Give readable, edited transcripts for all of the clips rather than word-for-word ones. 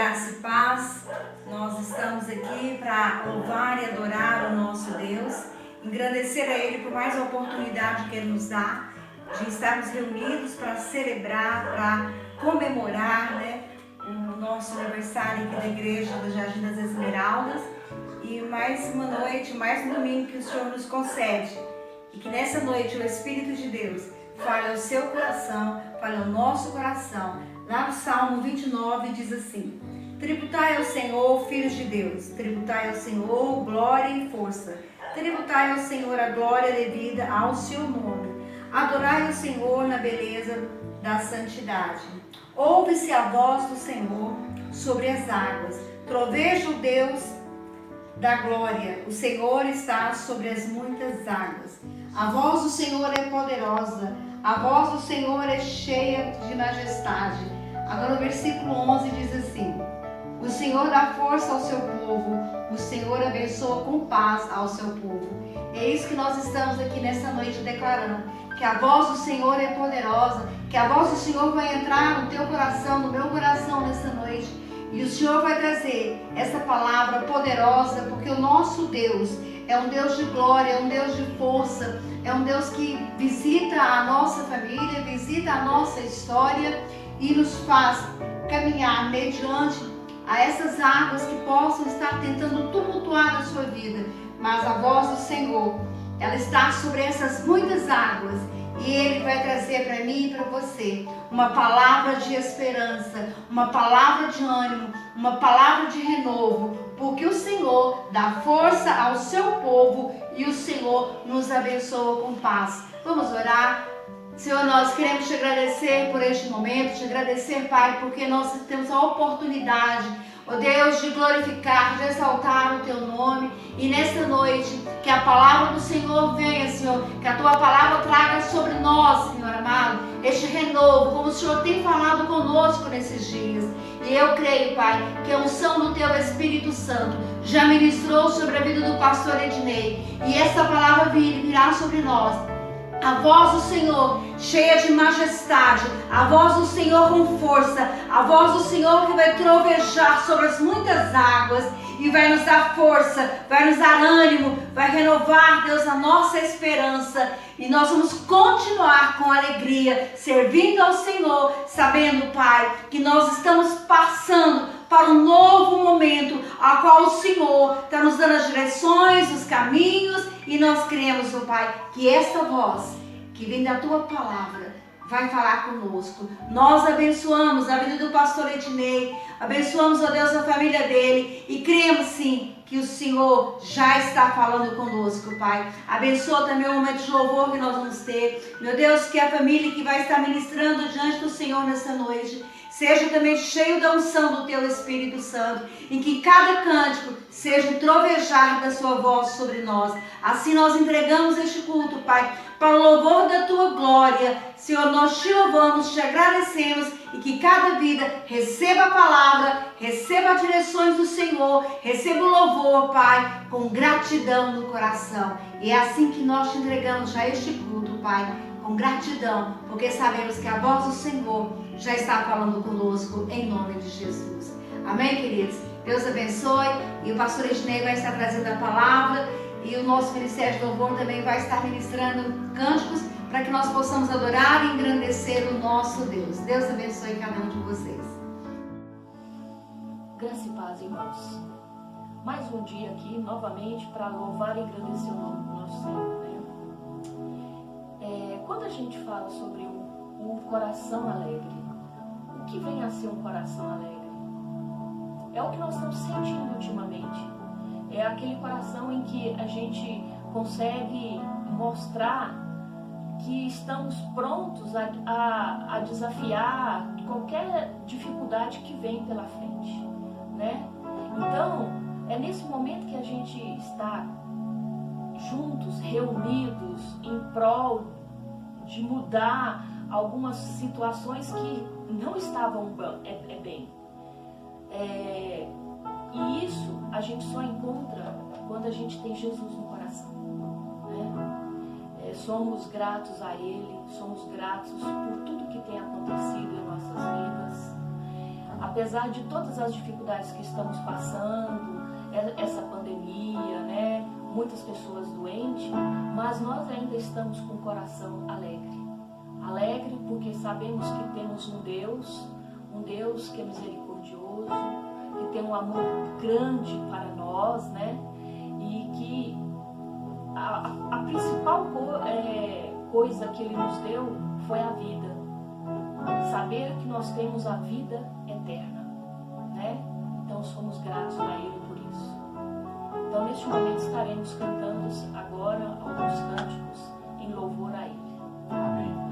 Graça e paz, nós estamos aqui para louvar e adorar o nosso Deus, engrandecer a Ele por mais uma oportunidade que Ele nos dá de estarmos reunidos para celebrar, para comemorar, o nosso aniversário aqui da Igreja do Jardim das Esmeraldas, e mais uma noite, mais um domingo que o Senhor nos concede, e que nessa noite o Espírito de Deus fale ao seu coração, fale ao nosso coração. Lá no Salmo 29 diz assim: tributai ao Senhor, filhos de Deus, tributai ao Senhor glória e força, tributai ao Senhor a glória devida ao seu nome, adorai ao Senhor na beleza da santidade. Ouve-se a voz do Senhor sobre as águas, troveja o Deus da glória, o Senhor está sobre as muitas águas. A voz do Senhor é poderosa, a voz do Senhor é cheia de majestade. Agora o versículo 11 diz assim: o Senhor dá força ao seu povo, o Senhor abençoa com paz ao seu povo. É isso que nós estamos aqui nessa noite declarando, que a voz do Senhor é poderosa, que a voz do Senhor vai entrar no teu coração, no meu coração nessa noite, e o Senhor vai trazer essa palavra poderosa, porque o nosso Deus é um Deus de glória, é um Deus de força, é um Deus que visita a nossa família, visita a nossa história e nos faz caminhar mediante a essas águas que possam estar tentando tumultuar a sua vida. Mas a voz do Senhor, ela está sobre essas muitas águas, e Ele vai trazer para mim e para você uma palavra de esperança, uma palavra de ânimo, uma palavra de renovo, porque o Senhor dá força ao seu povo e o Senhor nos abençoa com paz. Vamos orar. Senhor, nós queremos te agradecer por este momento, te agradecer, Pai, porque nós temos a oportunidade, ó Deus, de glorificar, de exaltar o teu nome. E nesta noite, que a palavra do Senhor venha, Senhor, que a tua palavra traga sobre nós, Senhor amado, este renovo, como o Senhor tem falado conosco nesses dias. E eu creio, Pai, que a unção do teu Espírito Santo já ministrou sobre a vida do pastor Ednei, e essa palavra virá sobre nós. A voz do Senhor cheia de majestade, a voz do Senhor com força, a voz do Senhor que vai trovejar sobre as muitas águas e vai nos dar força, vai nos dar ânimo, vai renovar, Deus, a nossa esperança. E nós vamos continuar com alegria, servindo ao Senhor, sabendo, Pai, que nós estamos passando para um novo momento, a qual o Senhor está nos dando as direções, os caminhos, e nós cremos, ó Pai, que esta voz que vem da Tua Palavra vai falar conosco. Nós abençoamos a vida do pastor Ednei, abençoamos, ó Deus, a família dele, e cremos sim que o Senhor já está falando conosco, Pai. Abençoa também o momento de louvor que nós vamos ter. Meu Deus, que a família que vai estar ministrando diante do Senhor nessa noite seja também cheio da unção do teu Espírito Santo, e que cada cântico seja um trovejar da sua voz sobre nós. Assim nós entregamos este culto, Pai, para o louvor da tua glória. Senhor, nós te louvamos, te agradecemos, e que cada vida receba a palavra, receba as direções do Senhor, receba o louvor, Pai, com gratidão no coração. E é assim que nós te entregamos já este culto, Pai, com gratidão, porque sabemos que a voz do Senhor já está falando conosco, em nome de Jesus. Amém, queridos? Deus abençoe, e o pastor Ednei vai estar trazendo a palavra, e o nosso Ministério de Louvor também vai estar ministrando cânticos, para que nós possamos adorar e engrandecer o nosso Deus. Deus abençoe cada um de vocês. Graça e paz, irmãos. Mais um dia aqui, novamente, para louvar e engrandecer o nome do nosso Senhor, né? Quando a gente fala sobre um coração alegre, o que vem a ser um coração alegre? É o que nós estamos sentindo ultimamente. É aquele coração em que a gente consegue mostrar que estamos prontos a desafiar qualquer dificuldade que vem pela frente, né? Então, é nesse momento que a gente está juntos, reunidos, em prol de mudar algumas situações que não estavam bem. E isso a gente só encontra quando a gente tem Jesus no coração, né? Somos gratos a Ele, somos gratos por tudo que tem acontecido em nossas vidas. apesar de todas as dificuldades que estamos passando, essa pandemia, né? Muitas pessoas doentes, mas nós ainda estamos com o coração alegre. Alegre porque sabemos que temos um Deus que é misericordioso, que tem um amor grande para nós, né? E que a principal coisa que Ele nos deu foi a vida. Saber que nós temos a vida eterna, né? Então somos gratos a Ele por isso. Então neste momento estaremos cantando agora alguns cânticos em louvor a Ele. Amém.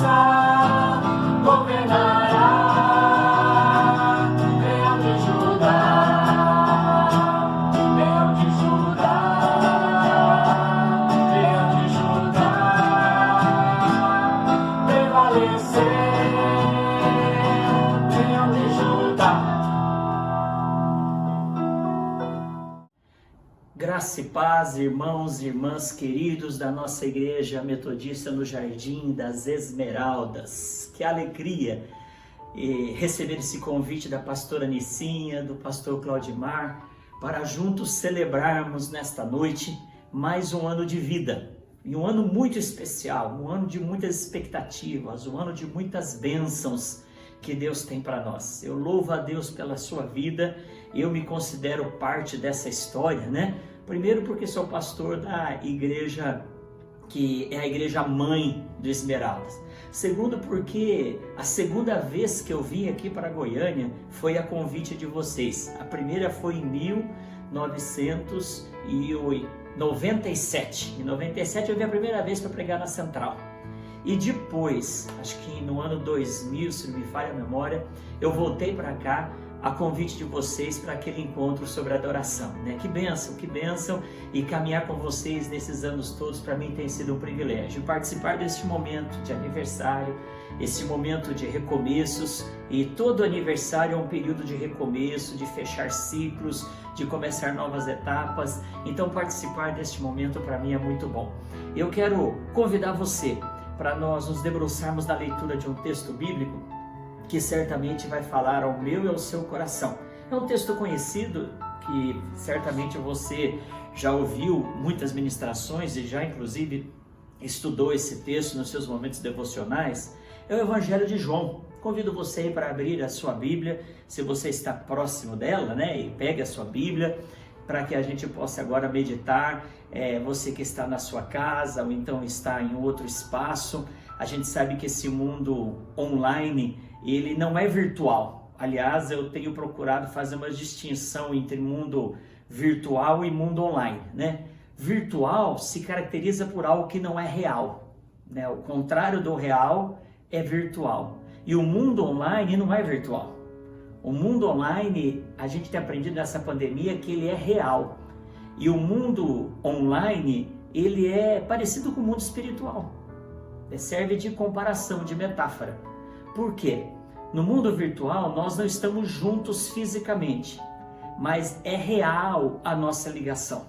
aliança governará. Leão de Judá, Leão de Judá, Leão de Judá, prevaleceu, Leão de Judá. Graça e paz, irmãos e irmãs queridos da nossa Igreja Metodista no Jardim das Esmeraldas. Que alegria receber esse convite da pastora Nicinha, do pastor Claudimar, para juntos celebrarmos nesta noite mais um ano de vida. E um ano muito especial, um ano de muitas expectativas, um ano de muitas bênçãos que Deus tem para nós. Eu louvo a Deus pela sua vida, eu me considero parte dessa história, né? Primeiro porque sou pastor da igreja que é a igreja mãe do Esmeraldas. Segundo porque a segunda vez que eu vim aqui para Goiânia foi a convite de vocês. A primeira foi em 1997. Em 97 eu vim a primeira vez para pregar na Central. E depois, acho que no ano 2000, se não me falha a memória, eu voltei para cá a convite de vocês para aquele encontro sobre adoração, né? Que bênção, e caminhar com vocês nesses anos todos para mim tem sido um privilégio. Participar deste momento de aniversário, esse momento de recomeços, e todo aniversário é um período de recomeço, de fechar ciclos, de começar novas etapas, então participar deste momento para mim é muito bom. Eu quero convidar você para nós nos debruçarmos na leitura de um texto bíblico que certamente vai falar ao meu e ao seu coração. É um texto conhecido que certamente você já ouviu muitas ministrações e já inclusive estudou esse texto nos seus momentos devocionais. É o Evangelho de João. Convido você para abrir a sua Bíblia, se você está próximo dela, né? E pegue a sua Bíblia para que a gente possa agora meditar. Você que está na sua casa ou então está em outro espaço, a gente sabe que esse mundo online, ele não é virtual. Aliás, eu tenho procurado fazer uma distinção entre mundo virtual e mundo online, né? Virtual se caracteriza por algo que não é real, né? O contrário do real é virtual. E o mundo online não é virtual. O mundo online, a gente tem aprendido nessa pandemia que ele é real. E o mundo online, ele é parecido com o mundo espiritual. Serve de comparação, de metáfora. Por quê? No mundo virtual, nós não estamos juntos fisicamente, mas é real a nossa ligação.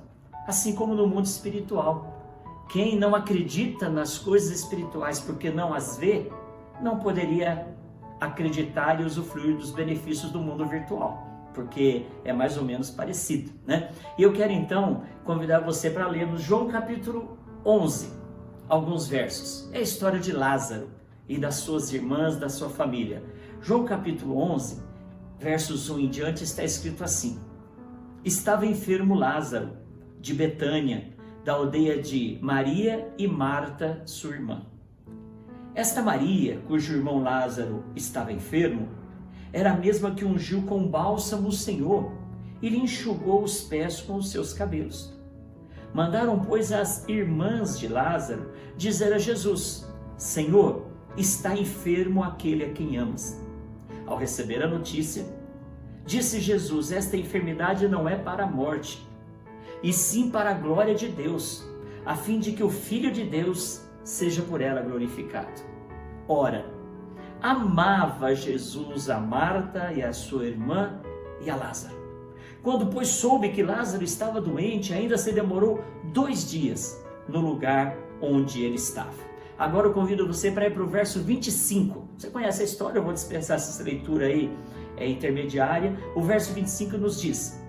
Assim como no mundo espiritual. Quem não acredita nas coisas espirituais porque não as vê, não poderia acreditar e usufruir dos benefícios do mundo virtual, porque é mais ou menos parecido, né? E eu quero então convidar você para lermos João capítulo 11, alguns versos. É a história de Lázaro e das suas irmãs, da sua família. João capítulo 11, versos 1 em diante, está escrito assim: Estava enfermo Lázaro, de Betânia, da aldeia de Maria e Marta, sua irmã. Esta Maria, cujo irmão Lázaro estava enfermo, era a mesma que ungiu com bálsamo o Senhor e lhe enxugou os pés com os seus cabelos. Mandaram, pois, as irmãs de Lázaro dizer a Jesus: Senhor, está enfermo aquele a quem amas. Ao receber a notícia, disse Jesus: esta enfermidade não é para a morte, e sim para a glória de Deus, a fim de que o Filho de Deus seja por ela glorificado. Ora, amava Jesus a Marta e a sua irmã e a Lázaro. Quando, pois, soube que Lázaro estava doente, ainda se demorou 2 dias no lugar onde ele estava. Agora eu convido você para ir para o verso 25. Você conhece a história, eu vou dispensar essa leitura aí, intermediária. O verso 25 nos diz: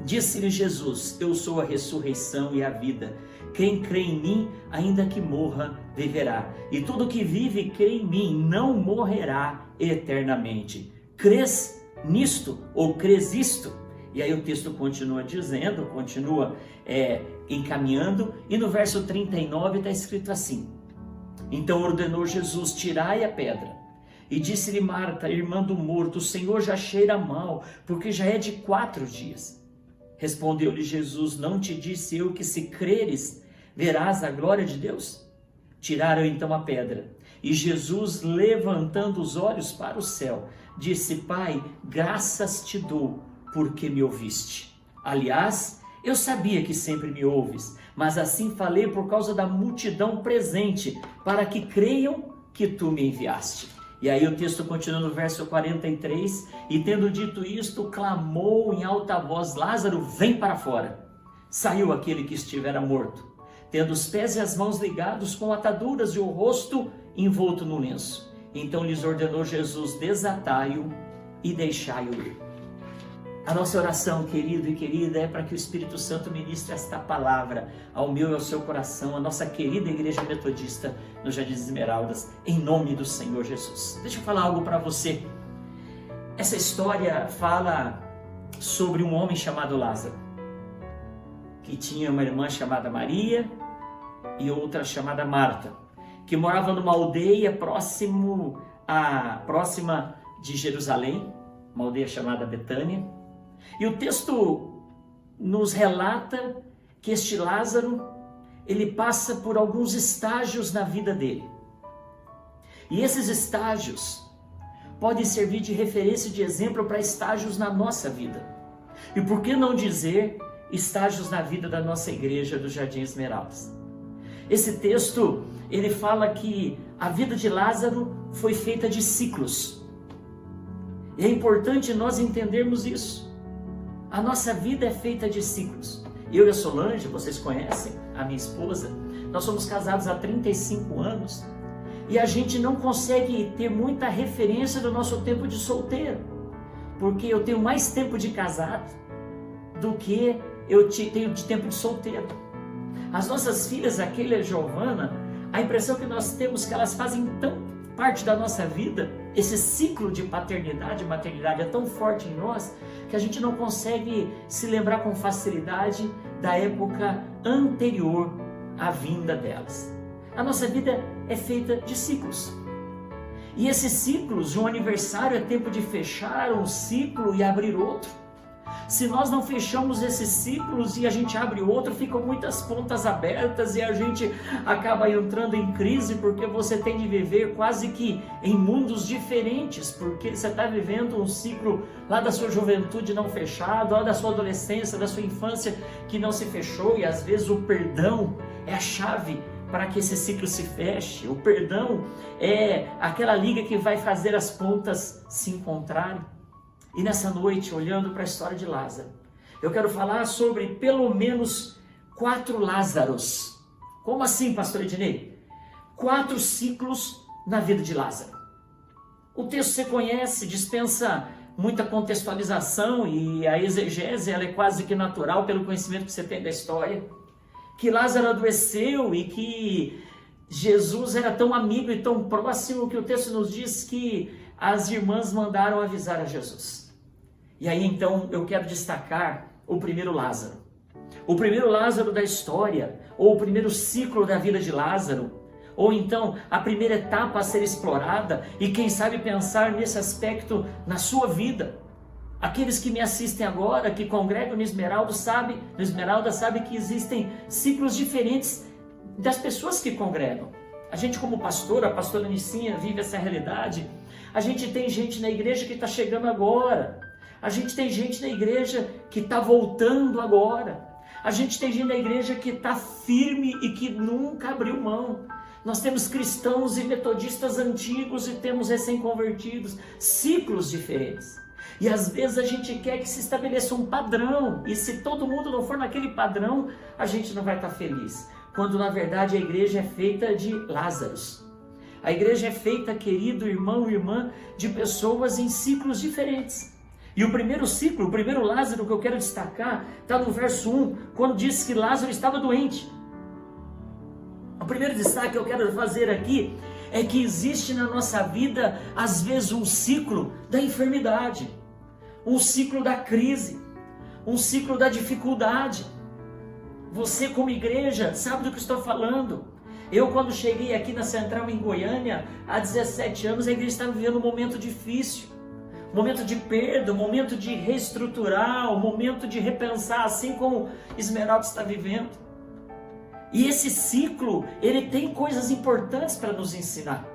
Disse-lhe Jesus: Eu sou a ressurreição e a vida. Quem crê em mim, ainda que morra, viverá. E todo que vive e crê em mim não morrerá eternamente. Crês nisto ou crês isto? E aí o texto continua dizendo, continua encaminhando, e no verso 39 está escrito assim: Então ordenou Jesus: tirai a pedra. E disse-lhe Marta, irmã do morto: o Senhor já cheira mal, porque já é de 4 dias. Respondeu-lhe Jesus: não te disse eu que se creres, verás a glória de Deus? Tiraram então a pedra. E Jesus, levantando os olhos para o céu, disse: Pai, graças te dou, porque me ouviste. Aliás, eu sabia que sempre me ouves, mas assim falei por causa da multidão presente, para que creiam que tu me enviaste. E aí o texto continua no verso 43, e tendo dito isto, clamou em alta voz: Lázaro, vem para fora. Saiu aquele que estivera morto, tendo os pés e as mãos ligados com ataduras e o rosto envolto no lenço. Então lhes ordenou Jesus: desatai-o e deixai-o ir. A nossa oração, querido e querida, é para que o Espírito Santo ministre esta palavra ao meu e ao seu coração, a nossa querida Igreja Metodista no Jardim Esmeraldas, em nome do Senhor Jesus. Deixa eu falar algo para você. Essa história fala sobre um homem chamado Lázaro, que tinha uma irmã chamada Maria e outra chamada Marta, que morava numa aldeia próxima de Jerusalém, uma aldeia chamada Betânia. E o texto nos relata que este Lázaro, ele passa por alguns estágios na vida dele. E esses estágios podem servir de referência e de exemplo para estágios na nossa vida. E por que não dizer estágios na vida da nossa igreja do Jardim Esmeraldas? Esse texto, ele fala que a vida de Lázaro foi feita de ciclos. E é importante nós entendermos isso. A nossa vida é feita de ciclos. Eu e a Solange, vocês conhecem, a minha esposa, nós somos casados há 35 anos e a gente não consegue ter muita referência do nosso tempo de solteiro, porque eu tenho mais tempo de casado do que eu tenho de tempo de solteiro. As nossas filhas, a Keila e a Giovana, a impressão que nós temos é que elas fazem tão parte da nossa vida, esse ciclo de paternidade e maternidade é tão forte em nós, que a gente não consegue se lembrar com facilidade da época anterior à vinda delas. A nossa vida é feita de ciclos. E esses ciclos, um aniversário é tempo de fechar um ciclo e abrir outro. Se nós não fechamos esses ciclos e a gente abre outro, ficam muitas pontas abertas e a gente acaba entrando em crise, porque você tem de viver quase que em mundos diferentes, porque você está vivendo um ciclo lá da sua juventude não fechado, lá da sua adolescência, da sua infância que não se fechou, e às vezes o perdão é a chave para que esse ciclo se feche. O perdão é aquela liga que vai fazer as pontas se encontrarem. E nessa noite, olhando para a história de Lázaro, eu quero falar sobre pelo menos 4 Lázaros. Como assim, pastor Ednei? 4 ciclos na vida de Lázaro. O texto você conhece, dispensa muita contextualização, e a exegese ela é quase que natural pelo conhecimento que você tem da história. Que Lázaro adoeceu e que Jesus era tão amigo e tão próximo que o texto nos diz que as irmãs mandaram avisar a Jesus. E aí então eu quero destacar o primeiro Lázaro. O primeiro Lázaro da história, ou o primeiro ciclo da vida de Lázaro, ou então a primeira etapa a ser explorada, e quem sabe pensar nesse aspecto na sua vida. Aqueles que me assistem agora, que congregam no Esmeralda, sabe que existem ciclos diferentes das pessoas que congregam. A gente como pastor, a pastora Nicinha vive essa realidade. A gente tem gente na igreja que está chegando agora. A gente tem gente na igreja que está voltando agora. A gente tem gente na igreja que está firme e que nunca abriu mão. Nós temos cristãos e metodistas antigos e temos recém-convertidos. Ciclos diferentes. E às vezes a gente quer que se estabeleça um padrão. E se todo mundo não for naquele padrão, a gente não vai estar feliz. Quando na verdade a igreja é feita de Lázaros. A igreja é feita, querido irmão e irmã, de pessoas em ciclos diferentes. E o primeiro ciclo, o primeiro Lázaro que eu quero destacar, está no verso 1, quando diz que Lázaro estava doente. O primeiro destaque que eu quero fazer aqui é que existe na nossa vida, às vezes, um ciclo da enfermidade, um ciclo da crise, um ciclo da dificuldade. Você como igreja sabe do que estou falando. Eu quando cheguei aqui na Central em Goiânia, há 17 anos, a igreja estava vivendo um momento difícil. Um momento de perda, um momento de reestruturar, um momento de repensar, assim como Esmeralda está vivendo. E esse ciclo, ele tem coisas importantes para nos ensinar.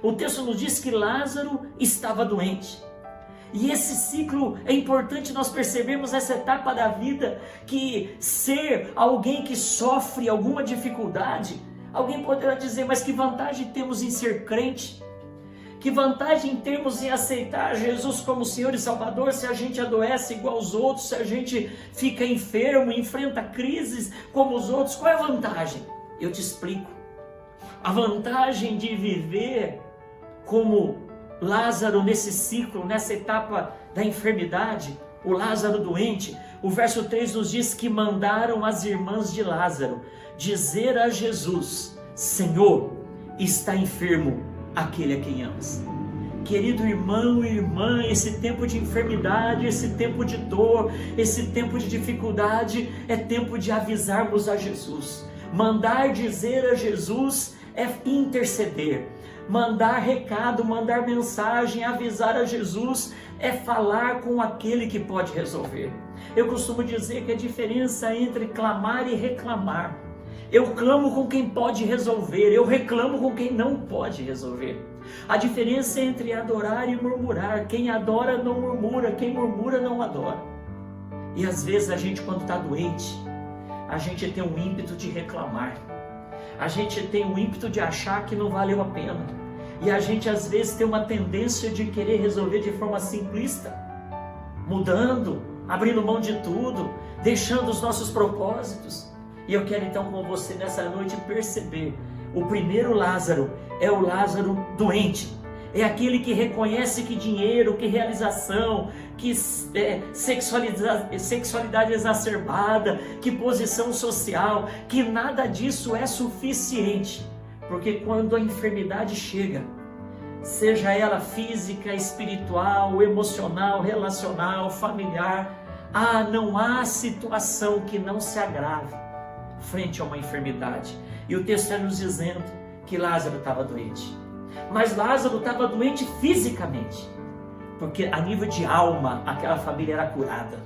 O texto nos diz que Lázaro estava doente. E esse ciclo é importante nós percebermos essa etapa da vida, que ser alguém que sofre alguma dificuldade, alguém poderá dizer, mas que vantagem temos em ser crente? Que vantagem temos em aceitar Jesus como Senhor e Salvador se a gente adoece igual aos outros, se a gente fica enfermo, enfrenta crises como os outros? Qual é a vantagem? Eu te explico. A vantagem de viver como Lázaro nesse ciclo, nessa etapa da enfermidade, o Lázaro doente, o verso 3 nos diz que mandaram as irmãs de Lázaro dizer a Jesus: Senhor, está enfermo aquele a quem amas. Querido irmão e irmã, esse tempo de enfermidade, esse tempo de dor, esse tempo de dificuldade, é tempo de avisarmos a Jesus. Mandar dizer a Jesus é interceder. Mandar recado, mandar mensagem, avisar a Jesus é falar com aquele que pode resolver. Eu costumo dizer que a diferença entre clamar e reclamar: eu clamo com quem pode resolver, eu reclamo com quem não pode resolver. A diferença entre adorar e murmurar: quem adora não murmura, quem murmura não adora. E às vezes a gente, quando está doente, a gente tem um ímpeto de reclamar. A gente tem um ímpeto de achar que não valeu a pena. E a gente às vezes tem uma tendência de querer resolver de forma simplista, mudando, abrindo mão de tudo, deixando os nossos propósitos. E eu quero então com você nessa noite perceber: o primeiro Lázaro é o Lázaro doente. É aquele que reconhece que dinheiro, que realização, que sexualidade exacerbada, que posição social, que nada disso é suficiente. Porque quando a enfermidade chega, seja ela física, espiritual, emocional, relacional, familiar, não há situação que não se agrave frente a uma enfermidade. E o texto está nos dizendo que Lázaro estava doente. Mas Lázaro estava doente fisicamente, porque a nível de alma aquela família era curada.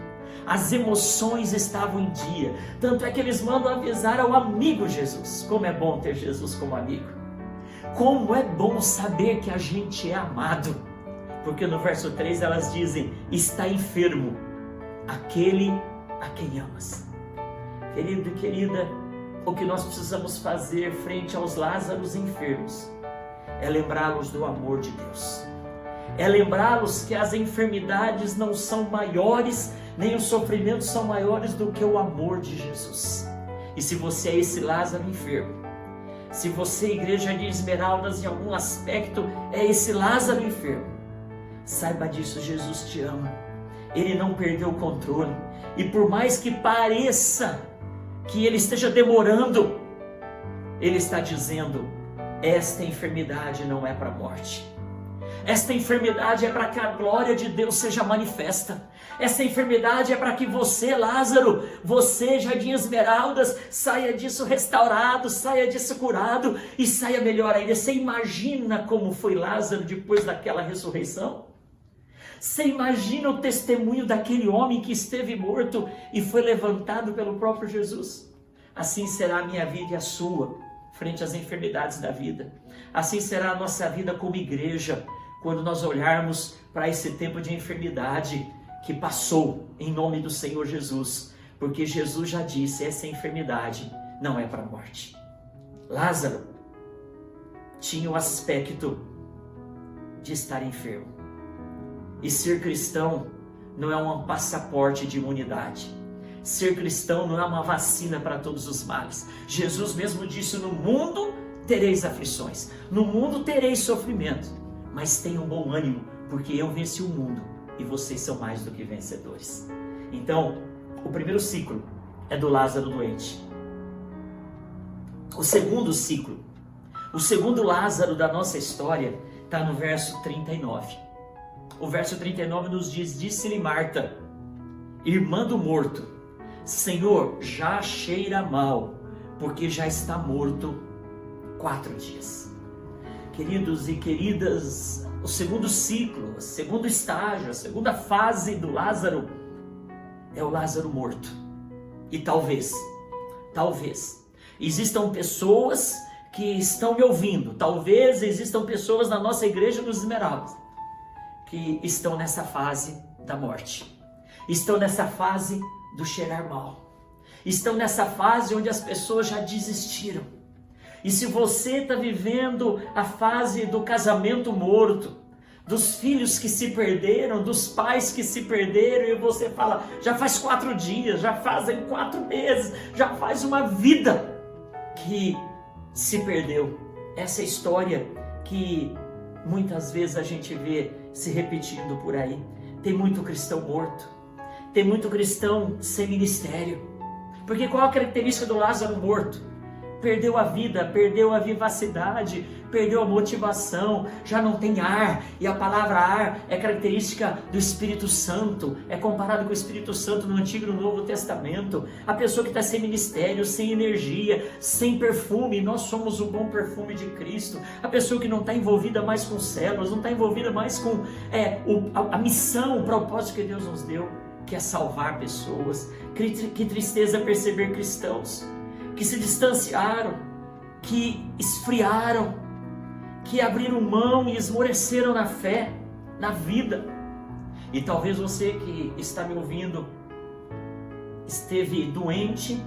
As emoções estavam em dia. Tanto é que eles mandam avisar ao amigo Jesus. Como é bom ter Jesus como amigo. Como é bom saber que a gente é amado. Porque no verso 3 elas dizem: está enfermo aquele a quem amas. Querido e querida, o que nós precisamos fazer frente aos Lázaros enfermos é lembrá-los do amor de Deus. É lembrá-los que as enfermidades não são maiores, nem os sofrimentos são maiores do que o amor de Jesus. E se você é esse Lázaro enfermo, se você, igreja de Esmeraldas, em algum aspecto é esse Lázaro enfermo, saiba disso: Jesus te ama. Ele não perdeu o controle. E por mais que pareça que ele esteja demorando, ele está dizendo: esta enfermidade não é para a morte. Esta enfermidade é para que a glória de Deus seja manifesta. Essa enfermidade é para que você, Lázaro, você, Jardim Esmeraldas, saia disso restaurado, saia disso curado e saia melhor ainda. Você imagina como foi Lázaro depois daquela ressurreição? Você imagina o testemunho daquele homem que esteve morto e foi levantado pelo próprio Jesus? Assim será a minha vida e a sua frente às enfermidades da vida. Assim será a nossa vida como igreja, quando nós olharmos para esse tempo de enfermidade que passou em nome do Senhor Jesus. Porque Jesus já disse: essa enfermidade não é para a morte. Lázaro tinha o aspecto de estar enfermo. E ser cristão não é um passaporte de imunidade. Ser cristão não é uma vacina para todos os males. Jesus mesmo disse: no mundo tereis aflições, no mundo tereis sofrimento, mas tenham bom ânimo, porque eu venci o mundo e vocês são mais do que vencedores. Então, o primeiro ciclo é do Lázaro doente. O segundo ciclo, o segundo Lázaro da nossa história, está no verso 39. O verso 39 nos diz: disse-lhe Marta, irmã do morto: Senhor, já cheira mal, porque já está morto 4 dias. Queridos e queridas, o segundo ciclo, o segundo estágio, a segunda fase do Lázaro é o Lázaro morto. E talvez existam pessoas que estão me ouvindo, talvez existam pessoas na nossa igreja nos Esmeraldas que estão nessa fase da morte, estão nessa fase do cheirar mal, estão nessa fase onde as pessoas já desistiram. E se você está vivendo a fase do casamento morto, dos filhos que se perderam, dos pais que se perderam, e você fala, já faz 4 dias, já fazem 4 meses, já faz uma vida que se perdeu. Essa história que muitas vezes a gente vê se repetindo por aí. Tem muito cristão morto, tem muito cristão sem ministério. Porque qual a característica do Lázaro morto? Perdeu a vida, perdeu a vivacidade, perdeu a motivação, já não tem ar. E a palavra ar é característica do Espírito Santo, é comparado com o Espírito Santo no Antigo e no Novo Testamento. A pessoa que está sem ministério, sem energia, sem perfume, nós somos o bom perfume de Cristo. A pessoa que não está envolvida mais com células, não está envolvida mais com a missão, o propósito que Deus nos deu, que é salvar pessoas. Que tristeza perceber cristãos que se distanciaram, que esfriaram, que abriram mão e esmoreceram na fé, na vida. E talvez você que está me ouvindo esteve doente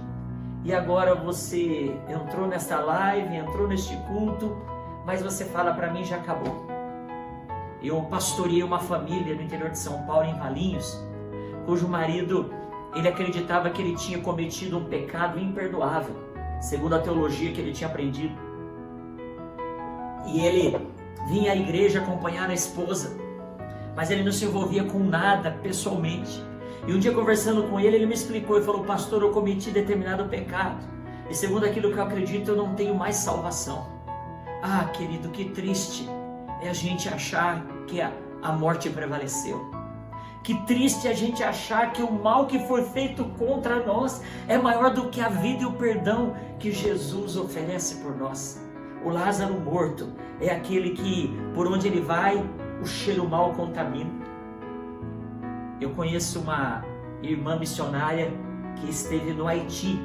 e agora você entrou nesta live, entrou neste culto, mas você fala para mim, já acabou. Eu pastoreei uma família no interior de São Paulo, em Valinhos, cujo marido, ele acreditava que ele tinha cometido um pecado imperdoável, segundo a teologia que ele tinha aprendido. E ele vinha à igreja acompanhar a esposa, mas ele não se envolvia com nada pessoalmente. E um dia, conversando com ele, ele me explicou e falou, pastor, eu cometi determinado pecado, e segundo aquilo que eu acredito, eu não tenho mais salvação. Ah, querido, que triste é a gente achar que a morte prevaleceu. Que triste a gente achar que o mal que foi feito contra nós é maior do que a vida e o perdão que Jesus oferece por nós. O Lázaro morto é aquele que, por onde ele vai, o cheiro mal contamina. Eu conheço uma irmã missionária que esteve no Haiti,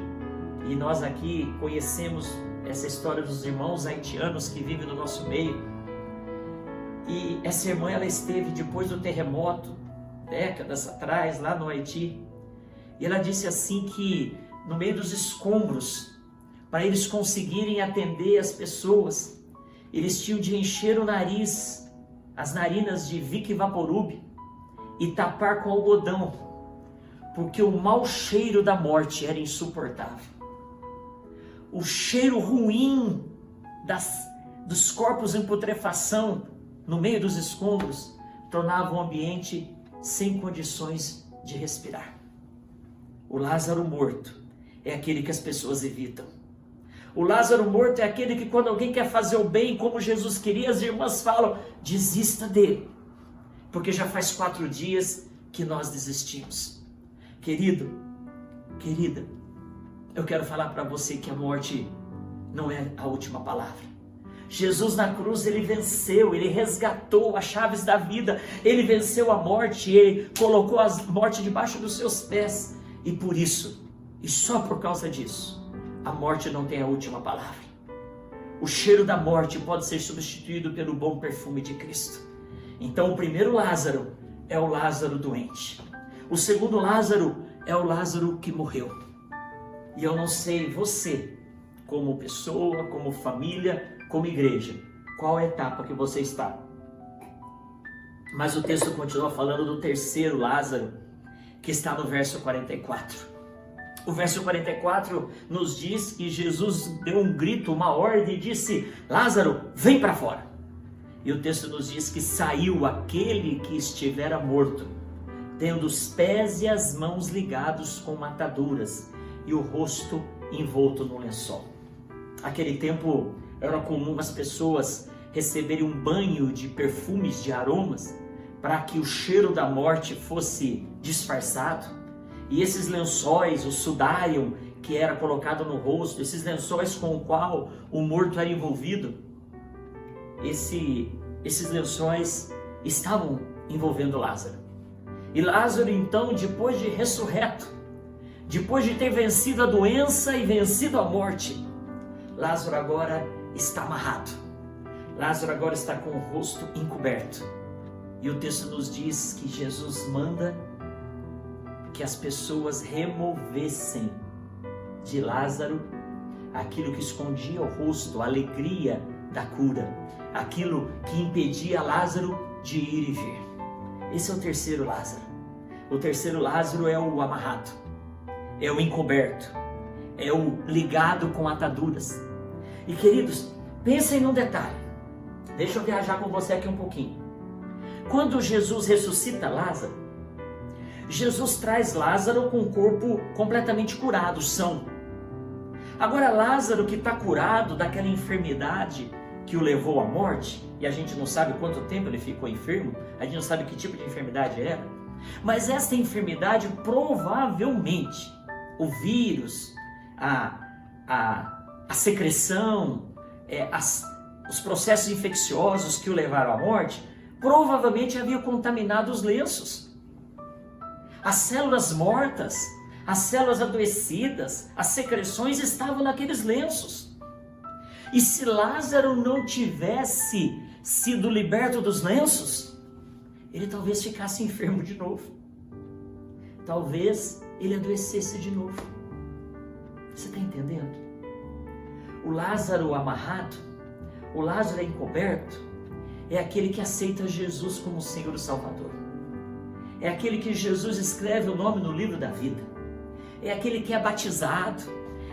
e nós aqui conhecemos essa história dos irmãos haitianos que vivem no nosso meio. E essa irmã, ela esteve depois do terremoto, décadas atrás, lá no Haiti, e ela disse assim que no meio dos escombros, para eles conseguirem atender as pessoas, eles tinham de encher o nariz, as narinas de Vic Vaporub, e tapar com algodão, porque o mau cheiro da morte era insuportável. O cheiro ruim dos corpos em putrefação no meio dos escombros tornava o ambiente sem condições de respirar. O Lázaro morto é aquele que as pessoas evitam. O Lázaro morto é aquele que, quando alguém quer fazer o bem como Jesus queria, as irmãs falam, desista dele, porque já faz 4 dias que nós desistimos. Querido, querida, eu quero falar para você que a morte não é a última palavra. Jesus na cruz, ele venceu, ele resgatou as chaves da vida, ele venceu a morte, ele colocou a morte debaixo dos seus pés, e por isso, e só por causa disso, a morte não tem a última palavra. O cheiro da morte pode ser substituído pelo bom perfume de Cristo. Então o primeiro Lázaro é o Lázaro doente, o segundo Lázaro é o Lázaro que morreu. E eu não sei você, como pessoa, como família, como igreja, qual a etapa que você está. Mas o texto continua falando do terceiro Lázaro, que está no verso 44. O verso 44 nos diz que Jesus deu um grito, uma ordem, e disse, Lázaro, vem para fora. E o texto nos diz que saiu aquele que estivera morto, tendo os pés e as mãos ligados com ataduras, e o rosto envolto no lençol. Naquele tempo era comum as pessoas receberem um banho de perfumes, de aromas, para que o cheiro da morte fosse disfarçado. E esses lençóis, o sudário que era colocado no rosto, esses lençóis com o qual o morto era envolvido, esses lençóis estavam envolvendo Lázaro. E Lázaro, então, depois de ressurreto, depois de ter vencido a doença e vencido a morte, Lázaro agora está amarrado. Lázaro agora está com o rosto encoberto. E o texto nos diz que Jesus manda que as pessoas removessem de Lázaro aquilo que escondia o rosto, a alegria da cura, aquilo que impedia Lázaro de ir e vir. Esse é o terceiro Lázaro. O terceiro Lázaro é o amarrado, é o encoberto, é o ligado com ataduras. E queridos, pensem num detalhe. Deixa eu viajar com você aqui um pouquinho. Quando Jesus ressuscita Lázaro, Jesus traz Lázaro com o corpo completamente curado, são. Agora Lázaro, que está curado daquela enfermidade que o levou à morte, e a gente não sabe quanto tempo ele ficou enfermo, a gente não sabe que tipo de enfermidade era, mas essa enfermidade provavelmente, o vírus, a secreção, os processos infecciosos que o levaram à morte, provavelmente havia contaminado os lenços. As células mortas, as células adoecidas, as secreções estavam naqueles lenços. E se Lázaro não tivesse sido liberto dos lenços, ele talvez ficasse enfermo de novo. Talvez ele adoecesse de novo. Você está entendendo? O Lázaro amarrado, o Lázaro encoberto, é aquele que aceita Jesus como Senhor e Salvador. É aquele que Jesus escreve o nome no livro da vida. É aquele que é batizado.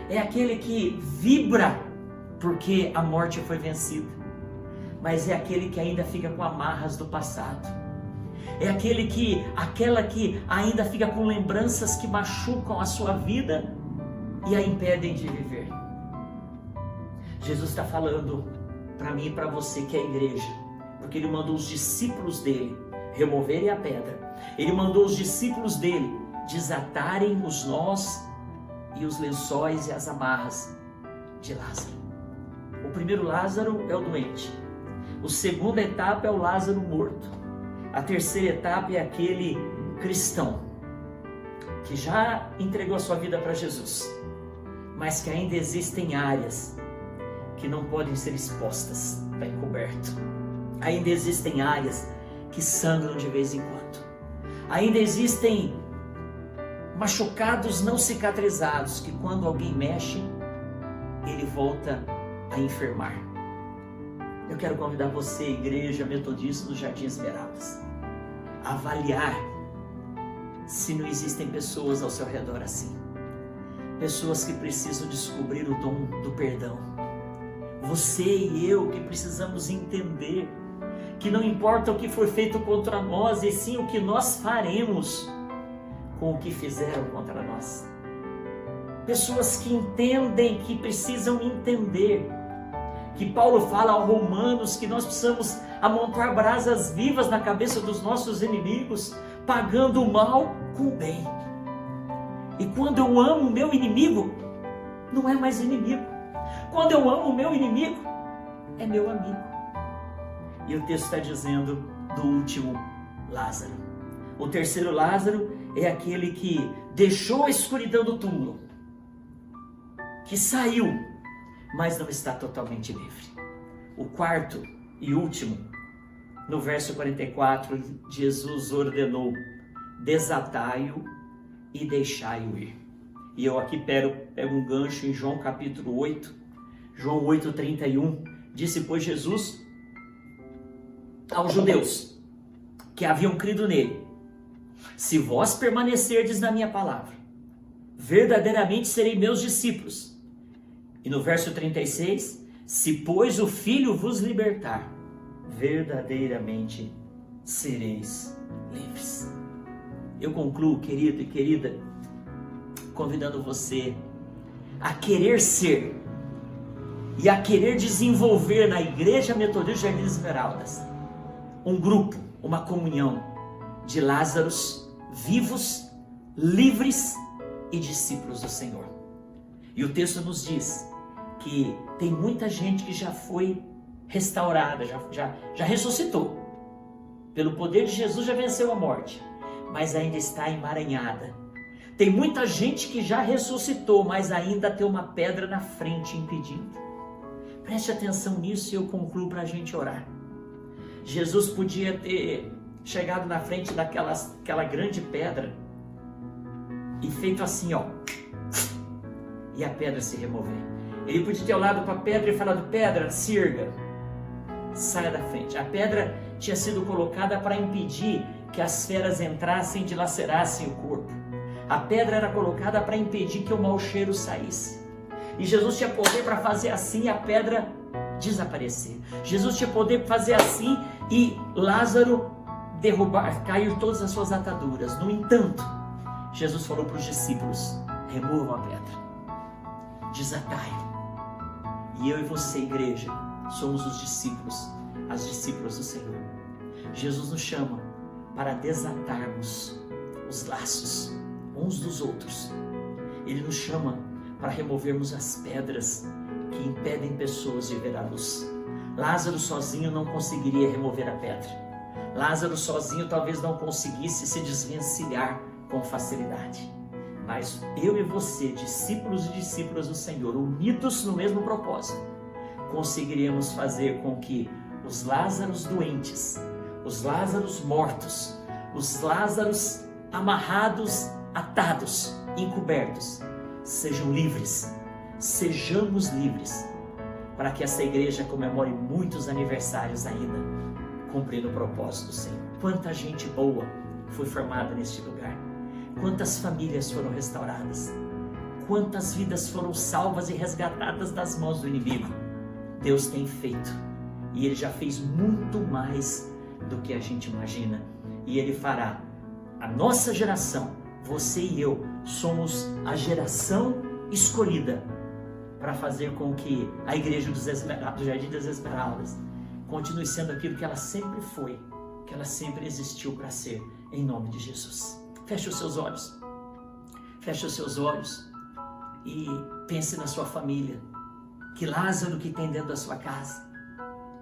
É aquele que vibra porque a morte foi vencida. Mas é aquele que ainda fica com amarras do passado. É aquela que ainda fica com lembranças que machucam a sua vida e a impedem de viver. Jesus está falando para mim e para você que é a igreja, porque ele mandou os discípulos dele removerem a pedra. Ele mandou os discípulos dele desatarem os nós e os lençóis e as amarras de Lázaro. O primeiro Lázaro é o doente. A segunda etapa é o Lázaro morto. A terceira etapa é aquele cristão que já entregou a sua vida para Jesus, mas que ainda existem áreas que não podem ser expostas, está encoberto. Ainda existem áreas que sangram de vez em quando. Ainda existem machucados não cicatrizados que quando alguém mexe, ele volta a enfermar. Eu quero convidar você, Igreja Metodista do Jardim Esmeraldas, a avaliar se não existem pessoas ao seu redor assim. Pessoas que precisam descobrir o dom do perdão. Você e eu que precisamos entender que não importa o que foi feito contra nós, e sim o que nós faremos com o que fizeram contra nós. Pessoas que entendem, que precisam entender, que Paulo fala aos Romanos que nós precisamos amontoar brasas vivas na cabeça dos nossos inimigos, pagando o mal com o bem. E quando eu amo o meu inimigo, não é mais inimigo. Quando eu amo o meu inimigo, é meu amigo. E o texto está dizendo do último Lázaro. O terceiro Lázaro é aquele que deixou a escuridão do túmulo, que saiu, mas não está totalmente livre. O quarto e último, no verso 44, Jesus ordenou: desatai-o e deixai-o ir. E eu aqui pego um gancho em João capítulo 8, João 8:31, disse, pois, Jesus aos judeus que haviam crido nele: se vós permanecerdes na minha palavra, verdadeiramente serei meus discípulos. E no verso 36, se pois o Filho vos libertar, verdadeiramente sereis livres. Eu concluo, querido e querida, convidando você a querer ser e a querer desenvolver na Igreja Metodista Jardim Esmeraldas um grupo, uma comunhão de Lázaros vivos, livres e discípulos do Senhor. E o texto nos diz que tem muita gente que já foi restaurada, já ressuscitou. Pelo poder de Jesus já venceu a morte, mas ainda está emaranhada. Tem muita gente que já ressuscitou, mas ainda tem uma pedra na frente impedindo. Preste atenção nisso e eu concluo para a gente orar. Jesus podia ter chegado na frente daquela grande pedra e feito assim, ó, e a pedra se remover. Ele podia ter olhado para a pedra e falado: pedra, se erga, saia da frente. A pedra tinha sido colocada para impedir que as feras entrassem e dilacerassem o corpo. A pedra era colocada para impedir que o mau cheiro saísse. E Jesus tinha poder para fazer assim e a pedra desaparecer. Jesus tinha poder para fazer assim e Lázaro cair todas as suas ataduras. No entanto, Jesus falou para os discípulos: removam a pedra, desatai. E eu e você, igreja, somos os discípulos, as discípulas do Senhor. Jesus nos chama para desatarmos os laços uns dos outros. Ele nos chama para removermos as pedras que impedem pessoas de ver a luz. Lázaro sozinho não conseguiria remover a pedra. Lázaro sozinho talvez não conseguisse se desvencilhar com facilidade. Mas eu e você, discípulos e discípulas do Senhor, unidos no mesmo propósito, conseguiríamos fazer com que os Lázaros doentes, os Lázaros mortos, os Lázaros amarrados, atados, encobertos, sejam livres, sejamos livres, para que essa igreja comemore muitos aniversários ainda, cumprindo o propósito do Senhor. Quanta gente boa foi formada neste lugar, quantas famílias foram restauradas, quantas vidas foram salvas e resgatadas das mãos do inimigo. Deus tem feito, e Ele já fez muito mais do que a gente imagina, e Ele fará. A nossa geração, você e eu, somos a geração escolhida para fazer com que a igreja do Jardim das Esmeraldas continue sendo aquilo que ela sempre foi, que ela sempre existiu para ser, em nome de Jesus. Feche os seus olhos, e pense na sua família. Que Lázaro que tem dentro da sua casa,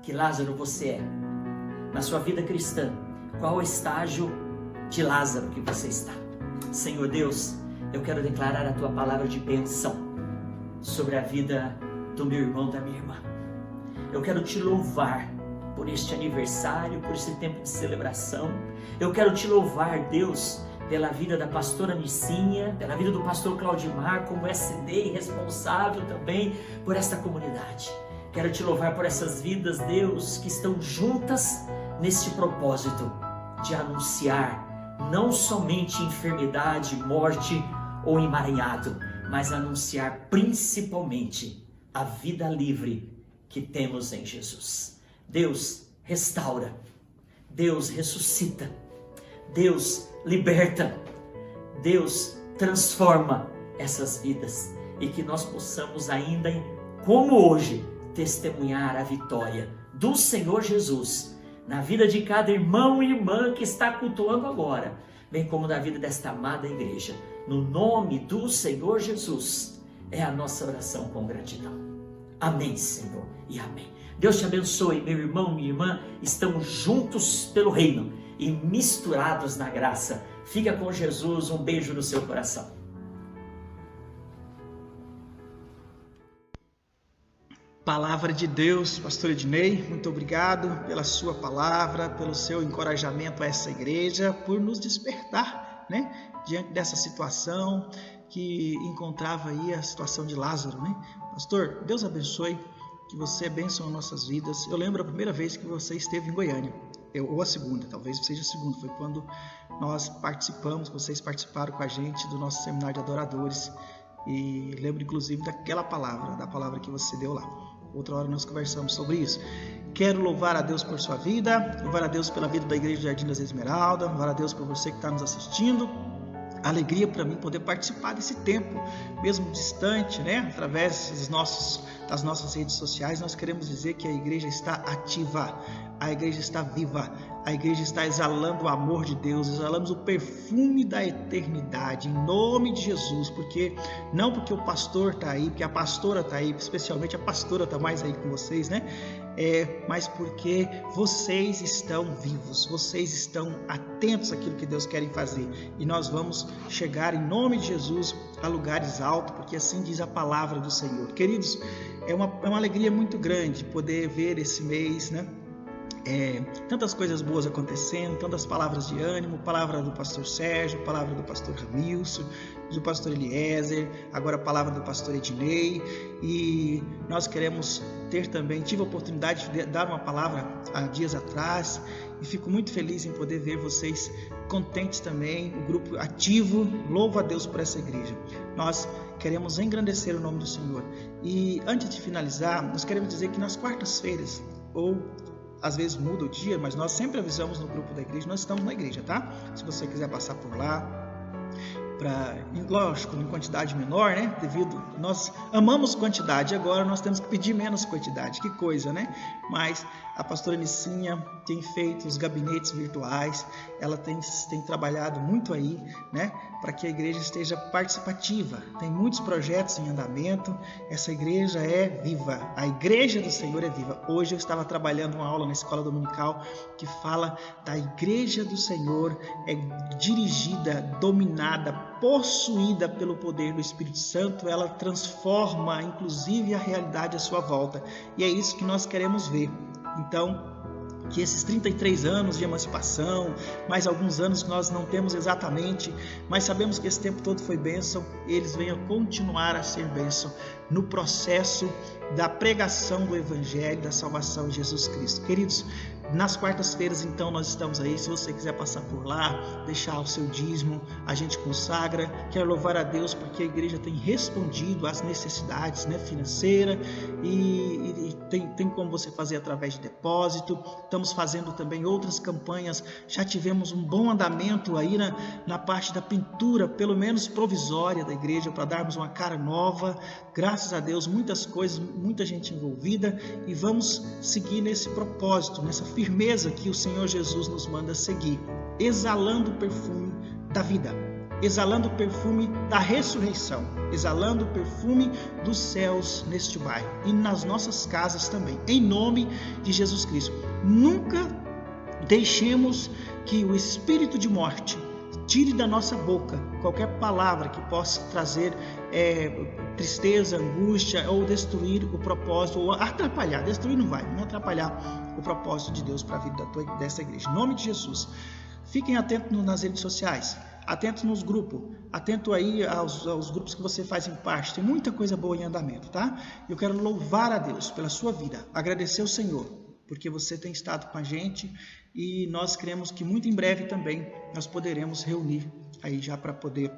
que Lázaro você é. Na sua vida cristã, qual o estágio de Lázaro que você está? Senhor Deus, eu quero declarar a Tua palavra de bênção sobre a vida do meu irmão, da minha irmã. Eu quero Te louvar por este aniversário, por esse tempo de celebração. Eu quero Te louvar, Deus, pela vida da pastora Nicinha, pela vida do pastor Claudimar, como SD e responsável também por esta comunidade. Quero Te louvar por essas vidas, Deus, que estão juntas neste propósito de anunciar não somente enfermidade, morte ou emaranhado, mas anunciar principalmente a vida livre que temos em Jesus. Deus restaura, Deus ressuscita, Deus liberta, Deus transforma essas vidas, e que nós possamos ainda, como hoje, testemunhar a vitória do Senhor Jesus na vida de cada irmão e irmã que está cultuando agora, bem como na vida desta amada igreja. No nome do Senhor Jesus, é a nossa oração com gratidão. Amém, Senhor, e amém. Deus te abençoe, meu irmão, minha irmã. Estamos juntos pelo reino e misturados na graça. Fica com Jesus, um beijo no seu coração. Palavra de Deus, pastor Ednei, muito obrigado pela sua palavra, pelo seu encorajamento a essa igreja, por nos despertar, diante dessa situação que encontrava aí a situação de Lázaro, Pastor, Deus abençoe, que você abençoe nossas vidas. Eu lembro a primeira vez que você esteve em Goiânia, ou a segunda, talvez seja a segunda, foi quando nós participamos, vocês participaram com a gente do nosso seminário de adoradores, e lembro inclusive da palavra que você deu lá. Outra hora nós conversamos sobre isso. Quero louvar a Deus por sua vida, louvar a Deus pela vida da Igreja do Jardim das Esmeraldas, louvar a Deus por você que está nos assistindo. Alegria para mim poder participar desse tempo, mesmo distante, através das nossas redes sociais. Nós queremos dizer que a igreja está ativa, a igreja está viva, a igreja está exalando o amor de Deus, exalamos o perfume da eternidade, em nome de Jesus, não porque o pastor está aí, porque a pastora está aí, especialmente a pastora está mais aí com vocês, mas porque vocês estão vivos, vocês estão atentos àquilo que Deus quer fazer. E nós vamos chegar em nome de Jesus a lugares altos, porque assim diz a palavra do Senhor. Queridos, é uma alegria muito grande poder ver esse mês, né? Tantas coisas boas acontecendo, tantas palavras de ânimo, palavra do pastor Sérgio, palavra do pastor Ramilson, do pastor Eliezer, agora a palavra do pastor Ednei, e nós queremos ter também, tive a oportunidade de dar uma palavra há dias atrás, e fico muito feliz em poder ver vocês contentes também, o grupo ativo. Louvo a Deus por essa igreja. Nós queremos engrandecer o nome do Senhor. E antes de finalizar, nós queremos dizer que nas quartas-feiras, ou às vezes muda o dia, mas nós sempre avisamos no grupo da igreja, nós estamos na igreja, tá? Se você quiser passar por lá, lógico, em quantidade menor, né? Devido, nós amamos quantidade, agora nós temos que pedir menos quantidade, que coisa, né? Mas a pastora Nicinha tem feito os gabinetes virtuais, ela tem trabalhado muito aí, né? Para que a igreja esteja participativa. Tem muitos projetos em andamento, essa igreja é viva, a igreja do Senhor é viva. Hoje eu estava trabalhando uma aula na escola dominical que fala da igreja do Senhor, é dirigida, dominada, possuída pelo poder do Espírito Santo, ela transforma inclusive a realidade à sua volta, e é isso que nós queremos ver. Então, que esses 33 anos de emancipação, mais alguns anos que nós não temos exatamente, mas sabemos que esse tempo todo foi bênção, eles venham continuar a ser bênção no processo da pregação do Evangelho, da salvação de Jesus Cristo. Queridos, nas quartas-feiras, então, nós estamos aí. Se você quiser passar por lá, deixar o seu dízimo, a gente consagra. Quero louvar a Deus porque a igreja tem respondido às necessidades, né, financeiras, e tem como você fazer através de depósito. Estamos fazendo também outras campanhas. Já tivemos um bom andamento aí na parte da pintura, pelo menos provisória da igreja, para darmos uma cara nova. Graças a Deus, muitas coisas, muita gente envolvida, e vamos seguir nesse propósito, nessa firmeza que o Senhor Jesus nos manda seguir, exalando o perfume da vida, exalando o perfume da ressurreição, exalando o perfume dos céus neste bairro e nas nossas casas também, em nome de Jesus Cristo. Nunca deixemos que o espírito de morte tire da nossa boca qualquer palavra que possa trazer tristeza, angústia, ou destruir o propósito, ou atrapalhar. Destruir não vai, não atrapalhar o propósito de Deus para a vida dessa igreja. Em nome de Jesus, fiquem atentos nas redes sociais, atentos nos grupos, atento aí aos grupos que você faz parte. Tem muita coisa boa em andamento, tá? Eu quero louvar a Deus pela sua vida, agradecer ao Senhor, porque você tem estado com a gente, e nós cremos que muito em breve também nós poderemos reunir aí já para poder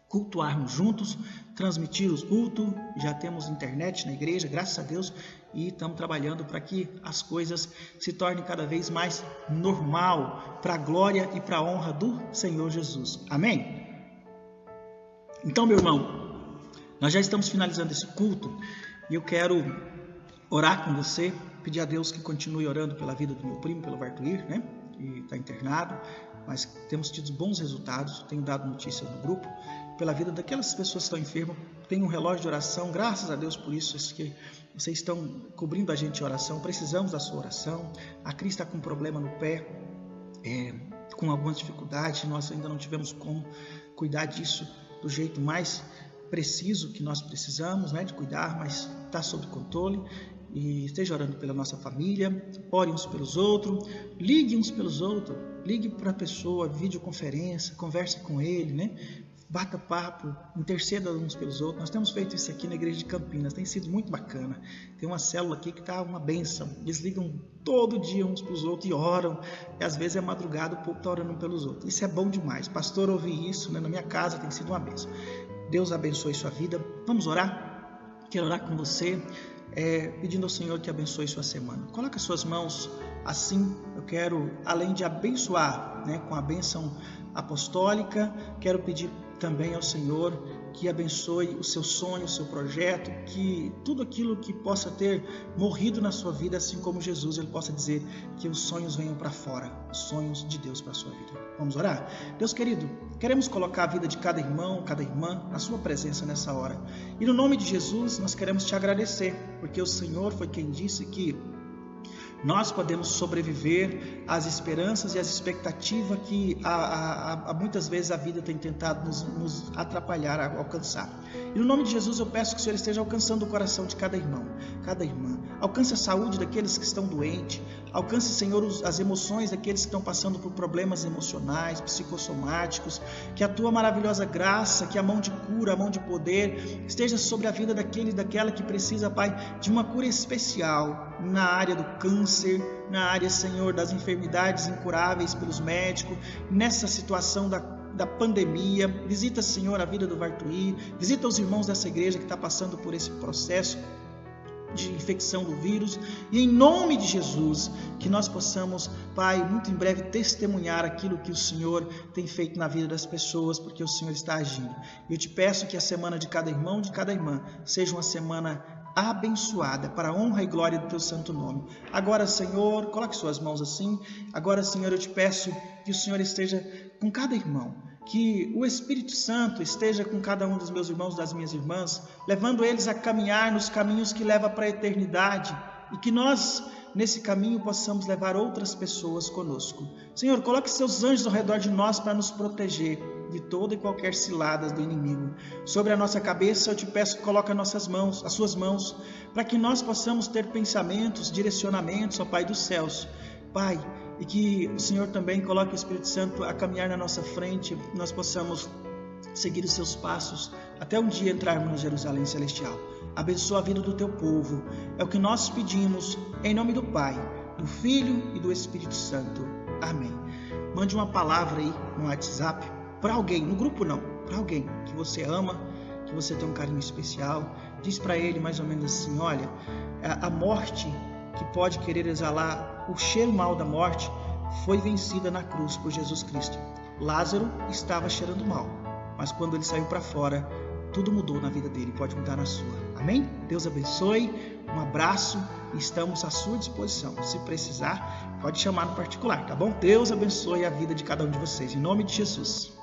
cultuarmos juntos, transmitir os cultos. Já temos internet na igreja, graças a Deus, e estamos trabalhando para que as coisas se tornem cada vez mais normal, para a glória e para a honra do Senhor Jesus. Amém? Então, meu irmão, nós já estamos finalizando esse culto, e eu quero orar com você, pedir a Deus que continue orando pela vida do meu primo, pelo Bartuir, né? Que está internado, mas temos tido bons resultados. Tenho dado notícia no grupo, pela vida daquelas pessoas que estão enfermas. Tem um relógio de oração, graças a Deus por isso, que vocês estão cobrindo a gente de oração. Precisamos da sua oração. A Cris está com um problema no pé, com algumas dificuldades, nós ainda não tivemos como cuidar disso do jeito mais preciso que nós precisamos, né, de cuidar, mas está sob controle. E esteja orando pela nossa família, ore uns pelos outros, ligue uns pelos outros, ligue para a pessoa, videoconferência, converse com ele, né? Bata papo, interceda uns pelos outros. Nós temos feito isso aqui na igreja de Campinas, tem sido muito bacana. Tem uma célula aqui que está uma bênção, eles ligam todo dia uns para os outros e oram, e às vezes é madrugada, o povo está orando uns pelos outros. Isso é bom demais. Pastor, ouvi isso, né? Na minha casa tem sido uma bênção. Deus abençoe sua vida. Vamos orar? Quero orar com você, pedindo ao Senhor que abençoe sua semana. Coloque as suas mãos assim. Eu quero, além de abençoar, né, com a bênção apostólica, quero pedir também ao Senhor que abençoe o seu sonho, o seu projeto, que tudo aquilo que possa ter morrido na sua vida, assim como Jesus, ele possa dizer que os sonhos venham para fora, os sonhos de Deus para a sua vida. Vamos orar? Deus querido, queremos colocar a vida de cada irmão, cada irmã na sua presença nessa hora. E no nome de Jesus, nós queremos te agradecer, porque o Senhor foi quem disse que nós podemos sobreviver às esperanças e às expectativas que muitas vezes a vida tem tentado nos atrapalhar a alcançar. E no nome de Jesus eu peço que o Senhor esteja alcançando o coração de cada irmão, cada irmã. Alcance a saúde daqueles que estão doentes. Alcance, Senhor, as emoções daqueles que estão passando por problemas emocionais, psicossomáticos. Que a Tua maravilhosa graça, que a mão de cura, a mão de poder esteja sobre a vida daquele e daquela que precisa, Pai, de uma cura especial na área do câncer, na área, Senhor, das enfermidades incuráveis pelos médicos, nessa situação da pandemia. Visita, Senhor, a vida do Vartuí, visita os irmãos dessa igreja que está passando por esse processo de infecção do vírus, e em nome de Jesus, que nós possamos, Pai, muito em breve testemunhar aquilo que o Senhor tem feito na vida das pessoas, porque o Senhor está agindo. Eu te peço que a semana de cada irmão, de cada irmã, seja uma semana abençoada, para a honra e glória do Teu santo nome. Agora, Senhor, coloque suas mãos assim. Agora, Senhor, eu te peço que o Senhor esteja com cada irmão, que o Espírito Santo esteja com cada um dos meus irmãos, das minhas irmãs, levando eles a caminhar nos caminhos que levam para a eternidade, e que nós, nesse caminho, possamos levar outras pessoas conosco. Senhor, coloque seus anjos ao redor de nós para nos proteger de toda e qualquer cilada do inimigo. Sobre a nossa cabeça, eu te peço que coloque as suas mãos, para que nós possamos ter pensamentos, direcionamentos, ó Pai dos céus. Pai, e que o Senhor também coloque o Espírito Santo a caminhar na nossa frente, nós possamos seguir os seus passos, até um dia entrarmos na Jerusalém Celestial. Abençoa a vida do Teu povo, é o que nós pedimos, em nome do Pai, do Filho e do Espírito Santo. Amém. Mande uma palavra aí no WhatsApp, para alguém, no grupo não, para alguém que você ama, que você tem um carinho especial. Diz para ele mais ou menos assim: olha, a morte que pode querer exalar o cheiro mau da morte foi vencida na cruz por Jesus Cristo. Lázaro estava cheirando mal, mas quando ele saiu para fora, tudo mudou na vida dele, pode mudar na sua. Amém? Deus abençoe, um abraço e estamos à sua disposição. Se precisar, pode chamar no particular, tá bom? Deus abençoe a vida de cada um de vocês, em nome de Jesus.